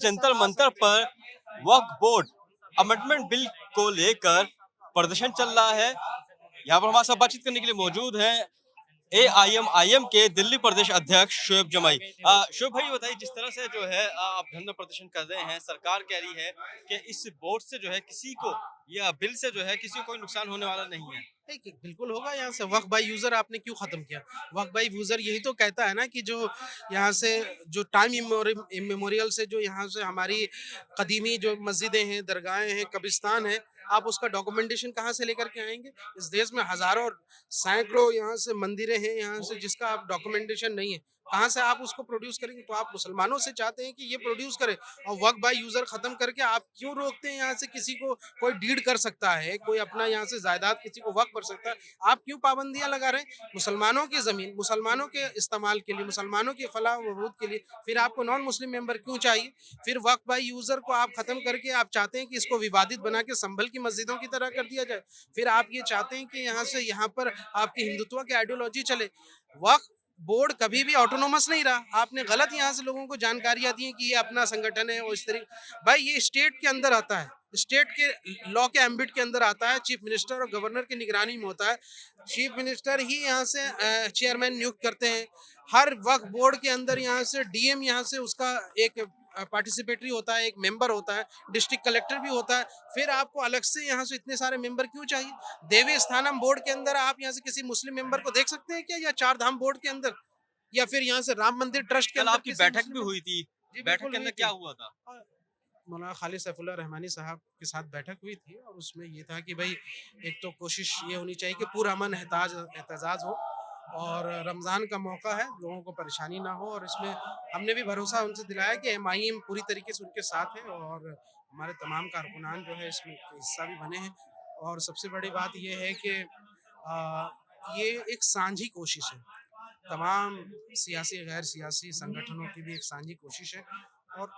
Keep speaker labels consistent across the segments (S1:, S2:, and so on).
S1: जंतर मंतर पर वक्फ board amendment bill को लेकर प्रदर्शन चल रहा है। यहाँ पर हमारे साथ बातचीत करने के लिए मौजूद है AIMIM के दिल्ली प्रदेश अध्यक्ष शोएब जमाई। शोएब भाई बताइए, जिस तरह से जो है आप धरना प्रदर्शन कर रहे हैं, सरकार कह रही है कि इस बोर्ड से जो है किसी को या बिल से जो है किसी को कोई नुकसान होने वाला नहीं है।
S2: नहीं, बिल्कुल होगा। यहाँ से वक्फ बाय यूजर आपने क्यों खत्म किया? वक्फ बाय यूजर यही तो कहता है ना कि जो यहाँ से जो टाइम इमेमोरियल से जो यहाँ से हमारी कदीमी जो मस्जिदें हैं, दरगाहें हैं, कब्रिस्तान है, आप उसका डॉक्यूमेंटेशन कहाँ से लेकर के आएंगे? इस देश में हजारों सैकड़ों यहाँ से मंदिरें हैं यहाँ से जिसका आप डॉक्यूमेंटेशन नहीं है, कहाँ से आप उसको प्रोड्यूस करेंगे? तो आप मुसलमानों से चाहते हैं कि ये प्रोड्यूस करे, और वक्फ बाय यूजर खत्म करके आप क्यों रोकते हैं? यहाँ से किसी को कोई डीड कर सकता है, कोई अपना यहाँ से जायदाद किसी को वक्फ कर सकता है, आप क्यों पाबंदियां लगा रहे हैं? मुसलमानों की जमीन मुसलमानों के इस्तेमाल के लिए, मुसलमानों की फलाह व बहबूद के लिए फिर आपको नॉन मुस्लिम मेंबर क्यों चाहिए? फिर वक्फ बाय यूजर को आप खत्म करके आप चाहते हैं कि इसको विवादित बना के संभल की मस्जिदों की तरह कर दिया जाए। फिर आप ये चाहते हैं कि यहाँ से यहाँ पर आपकी हिंदुत्व की आइडियोलॉजी चले। वक्फ बोर्ड कभी भी ऑटोनोमस नहीं रहा। आपने गलत यहाँ से लोगों को जानकारियां दी हैं कि ये अपना संगठन है और इस तरीके, भाई ये स्टेट के अंदर आता है, स्टेट के लॉ के एम्बिट के अंदर आता है, चीफ मिनिस्टर और गवर्नर की निगरानी में होता है। चीफ मिनिस्टर ही यहाँ से चेयरमैन नियुक्त करते हैं। हर वक्फ बोर्ड के अंदर यहाँ से डीएम यहाँ से उसका एक पार्टिसिपेटरी होता है, एक मेंबर होता है, डिस्ट्रिक्ट कलेक्टर भी होता है। फिर आपको अलग से यहाँ से इतने सारे मेंबर क्यों चाहिए? देवी स्थानम बोर्ड के अंदर आप यहाँ से किसी मुस्लिम मेंबर को देख सकते हैं क्या? या चार धाम बोर्ड के अंदर, या फिर यहाँ से राम मंदिर ट्रस्ट के
S1: कल
S2: अंदर
S1: आपकी
S2: किसी
S1: बैठक भी
S2: मुस्लिम?
S1: हुई थी,
S2: जी
S1: बैठक
S2: बिल्कुल
S1: के
S2: हुई
S1: अंदर
S2: थी।
S1: क्या हुआ था?
S2: मौलाना खालिद सैफुल्लाह रहमानी साहब के साथ बैठक हुई थी और उसमें ये था कि भाई एक तो कोशिश ये होनी चाहिए कि पुरअमन एहतजाज हो, और रमज़ान का मौका है, लोगों को परेशानी ना हो। और इसमें हमने भी भरोसा उनसे दिलाया कि एमआईएम पूरी तरीके से उनके साथ है, और हमारे तमाम कारकुनान जो है इसमें हिस्सा भी बने हैं। और सबसे बड़ी बात ये है कि ये एक सांझी कोशिश है, तमाम सियासी गैर सियासी संगठनों की भी एक सांझी कोशिश है। और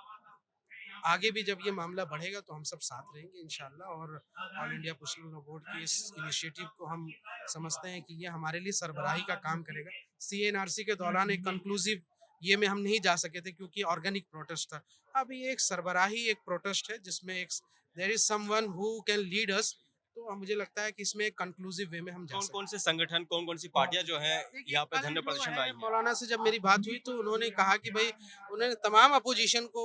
S2: आगे भी जब ये मामला बढ़ेगा तो हम सब साथ रहेंगे इंशाल्लाह। और all India Muslim law board की इस इनिशिएटिव को हम समझते हैं कि ये हमारे लिए सरबराही का काम करेगा। सीएनआरसी के दौरान एक कंक्लूसिव ये में हम नहीं जा सके थे क्योंकि ऑर्गेनिक प्रोटेस्ट था। अब ये एक सरबराही एक प्रोटेस्ट है जिसमें एक there is someone who can lead us. तो मुझे लगता है कि इसमें एक कंक्लूसिव वे में हम जा
S1: कौन
S2: सकते
S1: कौन
S2: हैं।
S1: से संगठन, कौन कौन सी पार्टियां जो है
S2: देखिए
S1: यहाँ पे
S2: कल
S1: धरने
S2: जो
S1: प्रदर्शन में
S2: है
S1: आई हैं?
S2: मौलाना से जब मेरी बात हुई तो उन्होंने कहा कि भाई उन्होंने तमाम अपोजिशन को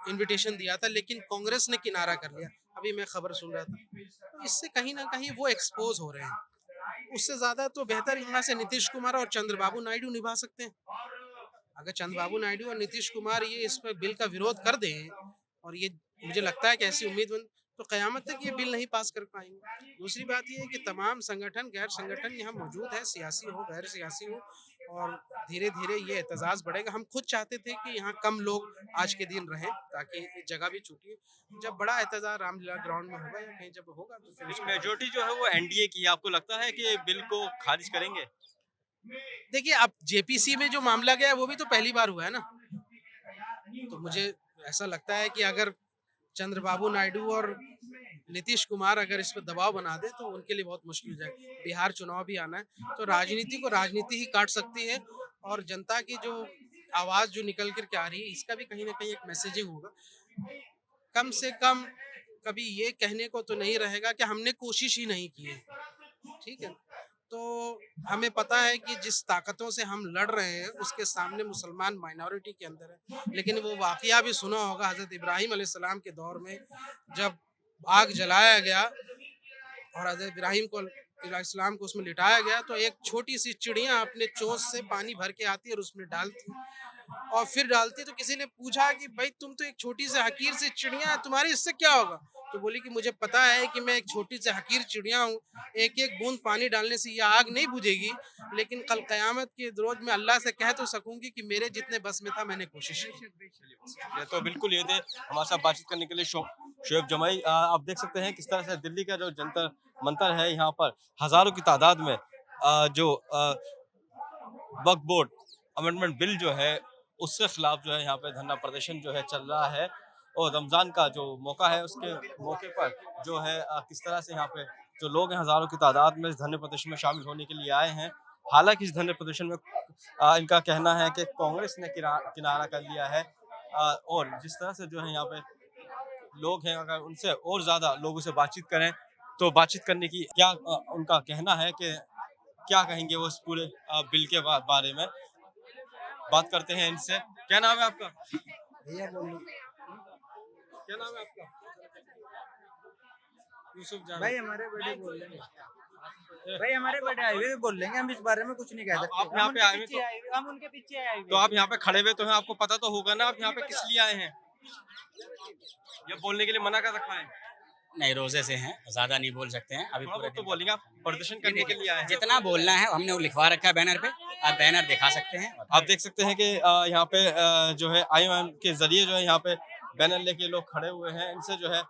S2: इनविटेशन दिया था लेकिन कांग्रेस ने किनारा कर लिया। अभी मैं खबर सुन रहा था, तो इससे कहीं ना कहीं वो एक्सपोज हो रहे हैं। उससे ज्यादा तो बेहतर यहाँ से नीतीश कुमार और चंद्रबाबू नायडू निभा सकते हैं। अगर चंद्रबाबू नायडू और नीतीश कुमार ये इस पर बिल का विरोध कर दें, और ये मुझे लगता है कि ऐसी उम्मीद तो कयामत तक ये बिल नहीं पास कर पाएंगे। दूसरी बात ये है कि तमाम संगठन गैर संगठन यहाँ मौजूद है, सियासी हो गैर सियासी हो, और धीरे धीरे ये एहतजाज बढ़ेगा। हम खुद चाहते थे कि यहाँ कम लोग आज के दिन रहें ताकि ये जगह भी छूटी। जब बड़ा एहतजाज रामलीला ग्राउंड में होगा या कहीं जब होगा तो फिर
S1: लेकिन
S2: उसको बड़ी।
S1: मेजोरिटी जो है वो एनडीए की है, आपको लगता है कि बिल को खारिज करेंगे?
S2: देखिए अब जेपीसी में जो मामला गया है वो भी तो पहली बार हुआ है ना। तो मुझे ऐसा लगता है कि अगर चंद्रबाबू नायडू और नीतीश कुमार अगर इस पर दबाव बना दे तो उनके लिए बहुत मुश्किल हो जाएगा। बिहार चुनाव भी आना है तो राजनीति को राजनीति ही काट सकती है, और जनता की जो आवाज जो निकल कर के आ रही है इसका भी कहीं ना कहीं एक मैसेजिंग होगा। कम से कम कभी ये कहने को तो नहीं रहेगा कि हमने कोशिश ही नहीं की है। ठीक है, तो हमें पता है कि जिस ताकतों से हम लड़ रहे हैं उसके सामने मुसलमान माइनॉरिटी के अंदर है। लेकिन वो वाकया भी सुना होगा हजरत इब्राहिम अलैहिस्सलाम के दौर में, जब आग जलाया गया और हजरत इब्राहिम को अलैहिस्सलाम को उसमें लिटाया गया, तो एक छोटी सी चिड़िया अपने चोंच से पानी भर के आती है और उसमें डालती है, और फिर डालती है। तो किसी ने पूछा कि भाई तुम तो एक छोटी सी हकीर सी चिड़िया है, तुम्हारी इससे क्या होगा? तो बोली कि मुझे पता है कि मैं एक छोटी सी हकीर चिड़िया हूँ, एक एक बूंद पानी डालने से ये आग नहीं बुझेगी, लेकिन कल कयामत के रोज में अल्लाह से कह तो सकूंगी कि मेरे जितने बस में था मैंने कोशिश की।
S1: ये तो बिल्कुल ये थे हमारे साथ बातचीत करने के लिए शोएब जमाई। आप देख सकते हैं किस तरह से दिल्ली का जो जंतर मंतर है, यहाँ पर हजारों की तादाद में जो वक्फ बोर्ड अमेंडमेंट बिल जो है उसके खिलाफ जो है यहाँ पे धरना प्रदर्शन जो है चल रहा है। और रमजान का जो मौका है उसके मौके पर जो है किस तरह से यहाँ पे जो लोग हैं हजारों की तादाद में इस धरने प्रदर्शन में शामिल होने के लिए आए हैं। हालांकि इस धरने प्रदर्शन में इनका कहना है कि कांग्रेस ने किनारा कर लिया है। और जिस तरह से जो है यहाँ पे लोग हैं, अगर उनसे और ज़्यादा लोगों से बातचीत करें तो बातचीत करने की क्या उनका कहना है कि क्या कहेंगे वो इस पूरे बिल के बारे में। बात करते हैं इनसे। क्या नाम है आपका?
S3: भैया बोलो।
S1: क्या नाम है आपका? यूसुफ
S3: भाई
S1: जावेद।
S3: हमारे बड़े बोल लेंगे। भाई हमारे बड़े आए हुए भी बोल लेंगे, हम इस बारे में कुछ नहीं कह सकते।
S1: आप यहाँ पे आए हुए
S3: हम उनके पीछे आए हुए।
S1: तो आप यहाँ पे खड़े हुए तो हैं, आपको पता तो होगा ना आप यहाँ पे किस लिए आए हैं? ये बोलने के लिए मना कर रखा है?
S4: नहीं, रोजे से हैं, ज्यादा नहीं बोल सकते हैं अभी
S1: थोड़ा
S4: पूरे
S1: बहुत तो
S4: दिन।
S1: बोलेंगे, आप प्रदर्शन करने के लिए आए हैं।
S4: जितना बोलना है हमने वो लिखवा रखा है बैनर पे, आप बैनर दिखा सकते हैं।
S1: आप देख सकते हैं कि यहाँ पे जो है IOM के जरिए जो है यहाँ पे बैनर लेके लोग खड़े हुए हैं। इनसे जो है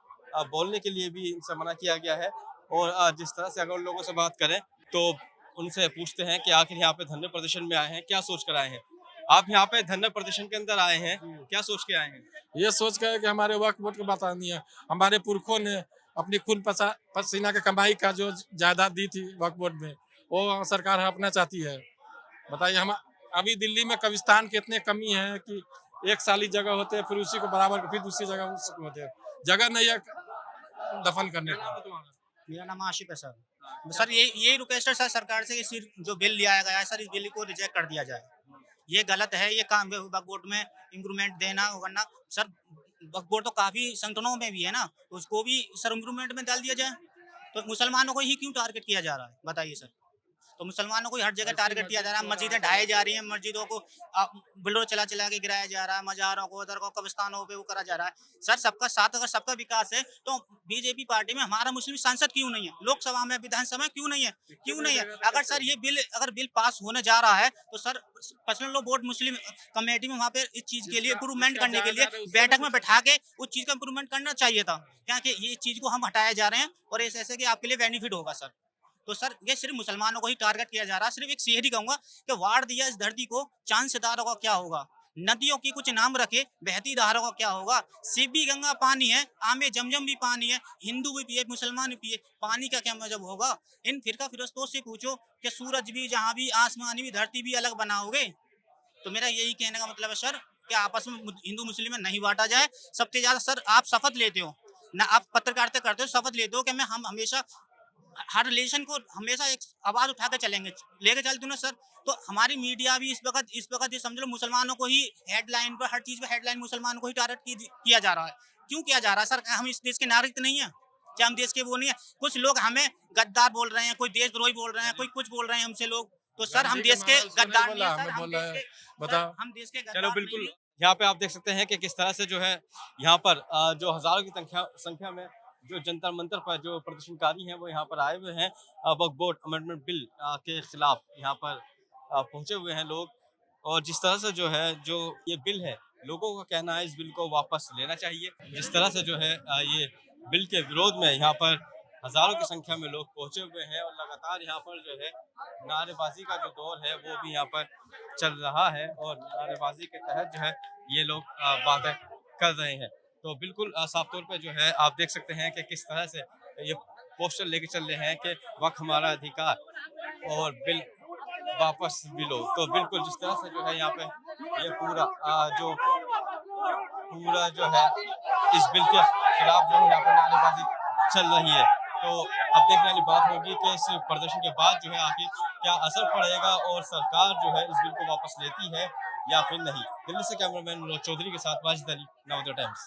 S1: बोलने के लिए भी इनसे मना किया गया है। और जिस तरह से अगर लोगों से बात करें तो उनसे पूछते हैं कि आखिर यहाँ पे धरने प्रदर्शन में आए हैं, क्या सोच कर आए हैं? आप यहाँ पे धरने प्रदर्शन के अंदर आए हैं, क्या सोच के आए हैं?
S5: ये सोच कर कि हमारे वक्त वोट की बतानी है। हमारे पुरखों ने अपनी खून पसीना की कमाई का जो जायदाद दी थी वक्त वोट में, वो सरकार हड़पना चाहती है। बताइए, हम अभी दिल्ली में कब्रिस्तान के इतने कमी है कि एक साली जगह होते हैं, फिर उसी को बराबर फिर दूसरी जगह उसी को होते हैं, जगह नहीं है दफन करने का।
S6: मेरा नाम आशिफ है सर यही रिक्वेस्ट है सर सरकार से, इस जो बिल लिया गया है सर, इस बिल को रिजेक्ट कर दिया जाए। ये गलत है, ये काम वक्फ बोर्ड में इम्प्रूवमेंट देना वरना सर वक्फ बोर्ड तो काफी संगठनों में भी है ना, उसको भी सर इम्प्रूवमेंट में डाल दिया जाए। तो मुसलमानों को ही क्यों टारगेट किया जा रहा है बताइए सर? तो मुसलमानों को ही हर जगह टारगेट किया जा रहा है, मस्जिदें ढाई जा रही हैं, मस्जिदों को बिल्डर चला चला के गिराया जा रहा है, मज़ारों को उधर को कब्रिस्तानों पे वो करा जा रहा है। सर सबका साथ अगर सबका विकास है तो बीजेपी पार्टी में हमारा मुस्लिम सांसद क्यों नहीं है? लोकसभा में विधानसभा में क्यों नहीं है? क्यों नहीं है? अगर बिल पास होने जा रहा है तो सर पर्सनल लॉ बोर्ड मुस्लिम कमेटी में वहाँ पे इस चीज के लिए इम्प्रूवमेंट करने के लिए बैठक में बैठा के उस चीज का इम्प्रूवमेंट करना चाहिए था। क्या कि ये चीज को हम हटाया जा रहे हैं और ऐसे कि आपके लिए बेनिफिट होगा सर। तो सर ये सिर्फ मुसलमानों को ही टारगेट किया जा रहा है। सिर्फ एक शहरी कहूंगा कि वार दिया इस धरती को, चांद सितारों का क्या होगा? नदियों की कुछ नाम रखे, बहती धारों का क्या होगा? शिव भी गंगा पानी है, आमे जमजम भी पानी है, हिंदू भी पिए मुसलमान भी पिए, पानी का क्या मतलब होगा? इन फिरका फिरस्तों से पूछो कि सूरज भी जहाँ भी, आसमानी भी, धरती भी अलग बनाओगे। तो मेरा यही कहने का मतलब है सर कि आपस में हिंदू मुस्लिम में नहीं बांटा जाए। सबसे ज्यादा सर आप शपथ लेते हो ना, आप पत्रकारिता करते हो, शपथ लेते हो कि हम हमेशा हर रिलेशन को हमेशा एक आवाज उठा के चलेंगे, लेके चलते हो ना सर। तो हमारी मीडिया भी इस वक्त ये समझ लो मुसलमानों को ही हेडलाइन पर, हर चीज पे हेडलाइन मुसलमानों को ही टारगेट किया जा रहा है। क्यों किया जा रहा है सर? हम इस देश के नागरिक नहीं है क्या? हम देश के वो नहीं है? कुछ लोग हमें गद्दार बोल रहे हैं, कोई देशद्रोही बोल रहे हैं, कोई कुछ बोल रहे हैं हमसे लोग। तो सर हम देश के गद्दार नहीं है सर, हम देश के
S1: चलो बिल्कुल, यहाँ पे आप देख सकते हैं कि किस तरह से जो है यहाँ पर जो हजारों की संख्या में जो जंतर मंतर पर जो प्रदर्शनकारी हैं वो यहाँ पर आए हुए हैं। वक्फ बोर्ड अमेंडमेंट बिल के खिलाफ यहाँ पर पहुंचे हुए हैं लोग। और जिस तरह से जो है जो ये बिल है, लोगों का कहना है इस बिल को वापस लेना चाहिए। जिस तरह से जो है ये बिल के विरोध में यहाँ पर हजारों की संख्या में लोग पहुंचे हुए हैं और लगातार यहाँ पर जो है नारेबाजी का जो दौर है वो भी यहाँ पर चल रहा है और नारेबाजी के तहत जो है ये लोग बातें कर रहे हैं। तो बिल्कुल साफ तौर पे जो है आप देख सकते हैं कि किस तरह से ये पोस्टर लेके चल रहे हैं कि वक्त हमारा अधिकार और बिल वापस भी लो। तो बिल्कुल जिस तरह से जो है यहाँ पे ये पूरा जो है इस बिल के खिलाफ जो है यहाँ पर नारेबाजी चल रही है। तो अब देखने वाली बात होगी कि इस प्रदर्शन के बाद जो है आखिर क्या असर पड़ेगा और सरकार जो है इस बिल को वापस लेती है या फिर नहीं। दिल्ली से कैमरामैन मनोज चौधरी के साथ वाजिद अली, नवोदय टाइम्स।